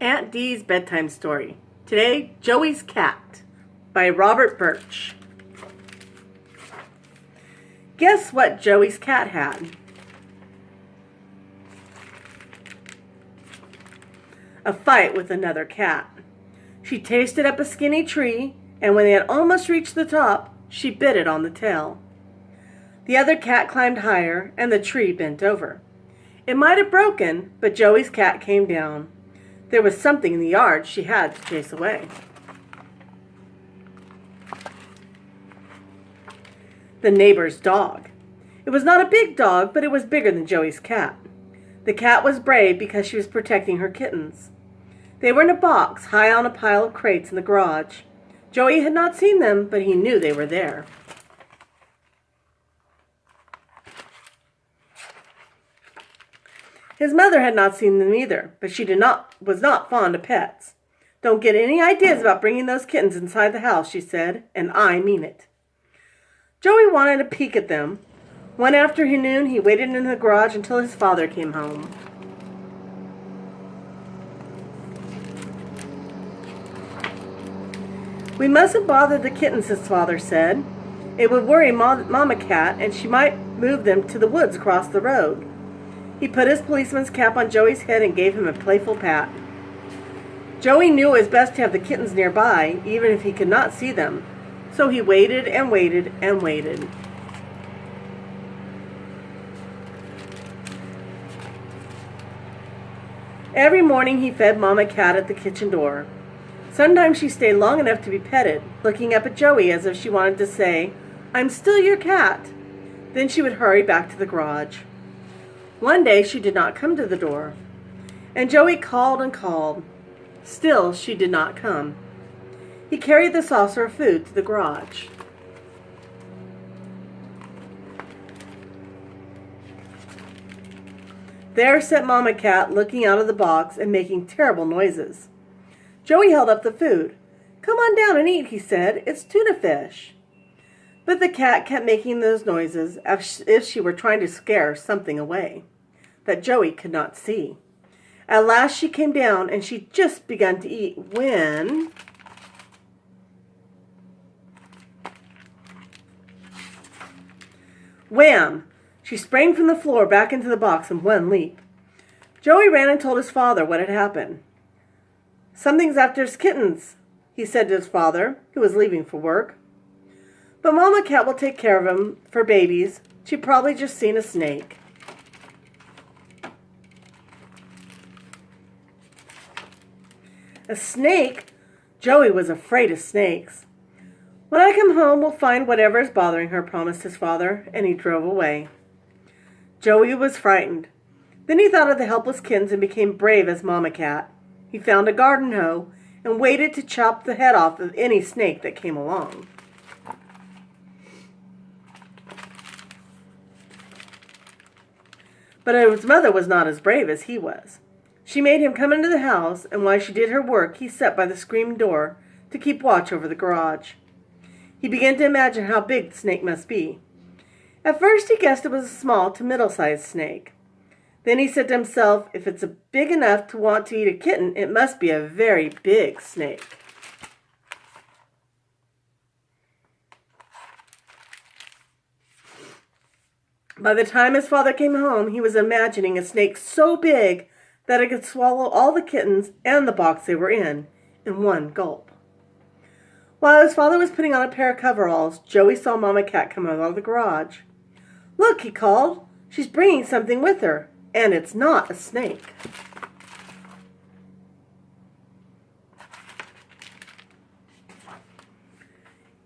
Aunt Dee's Bedtime Story. Today, Joey's Cat by Robert Birch. Guess what Joey's cat had? A fight with another cat. She tasted up a skinny tree, and when they had almost reached the top, she bit it on the tail. The other cat climbed higher, and the tree bent over. It might have broken, but Joey's cat came down. There was something in the yard she had to chase away. The neighbor's dog. It was not a big dog, but it was bigger than Joey's cat. The cat was brave because she was protecting her kittens. They were in a box high on a pile of crates in the garage. Joey had not seen them, but he knew they were there. His mother had not seen them either, but she was not fond of pets. "Don't get any ideas about bringing those kittens inside the house," she said, "and I mean it." Joey wanted a peek at them. One afternoon, he waited in the garage until his father came home. "We mustn't bother the kittens," his father said. "It would worry Mama Cat, and she might move them to the woods across the road." He put his policeman's cap on Joey's head and gave him a playful pat. Joey knew it was best to have the kittens nearby, even if he could not see them. So he waited and waited and waited. Every morning he fed Mama Cat at the kitchen door. Sometimes she stayed long enough to be petted, looking up at Joey as if she wanted to say, "I'm still your cat." Then she would hurry back to the garage. One day she did not come to the door, and Joey called and called. Still she did not come. He carried the saucer of food to the garage. There sat Mama Cat looking out of the box and making terrible noises. Joey held up the food. "Come on down and eat," he said. "It's tuna fish." But the cat kept making those noises as if she were trying to scare something away that Joey could not see. At last she came down, and she'd just begun to eat when... Wham! She sprang from the floor back into the box in one leap. Joey ran and told his father what had happened. "Something's after his kittens," he said to his father, who was leaving for work. "But Mama Cat will take care of them for babies. She probably just seen a snake." A snake? Joey was afraid of snakes. "When I come home, we'll find whatever is bothering her," promised his father, and he drove away. Joey was frightened. Then he thought of the helpless kittens and became brave as Mama Cat. He found a garden hoe and waited to chop the head off of any snake that came along. But his mother was not as brave as he was. She made him come into the house, and while she did her work, he sat by the screen door to keep watch over the garage. He began to imagine how big the snake must be. At first he guessed it was a small to middle-sized snake. Then he said to himself, if it's big enough to want to eat a kitten, it must be a very big snake. By the time his father came home, he was imagining a snake so big that it could swallow all the kittens and the box they were in one gulp. While his father was putting on a pair of coveralls, Joey saw Mama Cat come out of the garage. "Look," he called, "she's bringing something with her, and it's not a snake."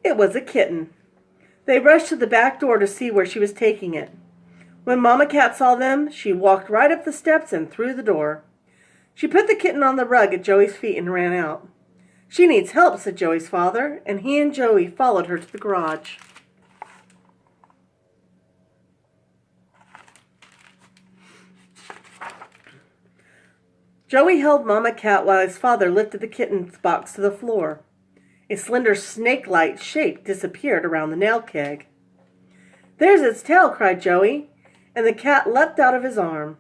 It was a kitten. They rushed to the back door to see where she was taking it. When Mama Cat saw them, she walked right up the steps and through the door. She put the kitten on the rug at Joey's feet and ran out. "She needs help," said Joey's father, and he and Joey followed her to the garage. Joey held Mama Cat while his father lifted the kitten's box to the floor. A slender snake-like shape disappeared around the nail keg. "There's its tail," cried Joey, and the cat leapt out of his arms.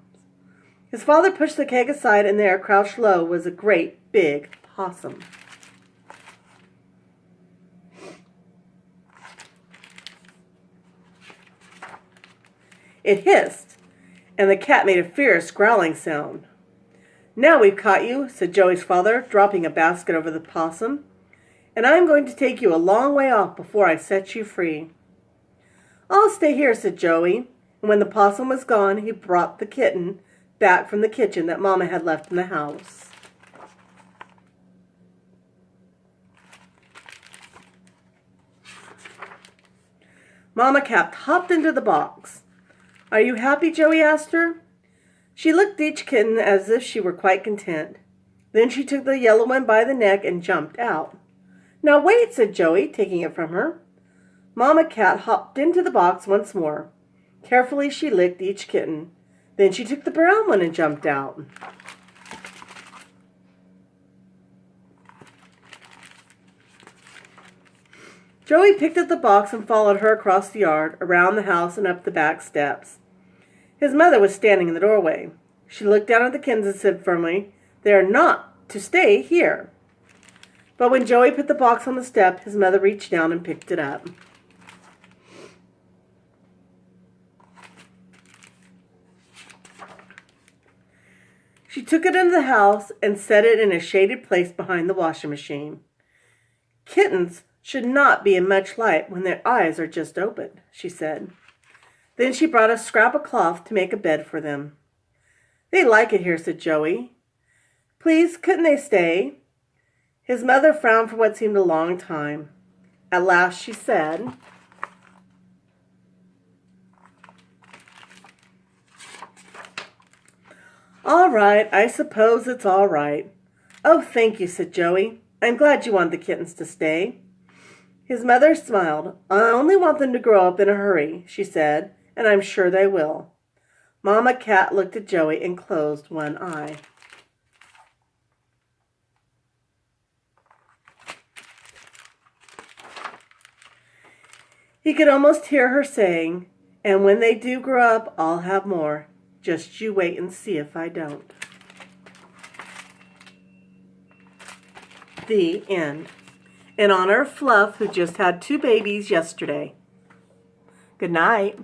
His father pushed the keg aside, and there, crouched low, was a great big possum. It hissed, and the cat made a fierce growling sound. "Now we've caught you," said Joey's father, dropping a basket over the possum, "and I'm going to take you a long way off before I set you free." "I'll stay here," said Joey, and when the possum was gone, he brought the kitten back from the kitchen that Mama had left in the house. Mama Cat hopped into the box. "Are you happy?" Joey asked her. She looked at each kitten as if she were quite content. Then she took the yellow one by the neck and jumped out. "Now wait," said Joey, taking it from her. Mama Cat hopped into the box once more. Carefully she licked each kitten. Then she took the brown one and jumped out. Joey picked up the box and followed her across the yard, around the house, and up the back steps. His mother was standing in the doorway. She looked down at the kittens and said firmly, "They are not to stay here." But when Joey put the box on the step, his mother reached down and picked it up. She took it into the house and set it in a shaded place behind the washing machine. "Kittens should not be in much light when their eyes are just opened," she said. Then she brought a scrap of cloth to make a bed for them. "They like it here," said Joey. "Please, couldn't they stay?" His mother frowned for what seemed a long time. At last she said, "All right, I suppose it's all right." "Oh, thank you," said Joey. "I'm glad you want the kittens to stay." His mother smiled. "I only want them to grow up in a hurry," she said, "and I'm sure they will." Mama Cat looked at Joey and closed one eye. He could almost hear her saying, "And when they do grow up, I'll have more. Just you wait and see if I don't." The end. In honor of Fluff, who just had 2 babies yesterday. Good night.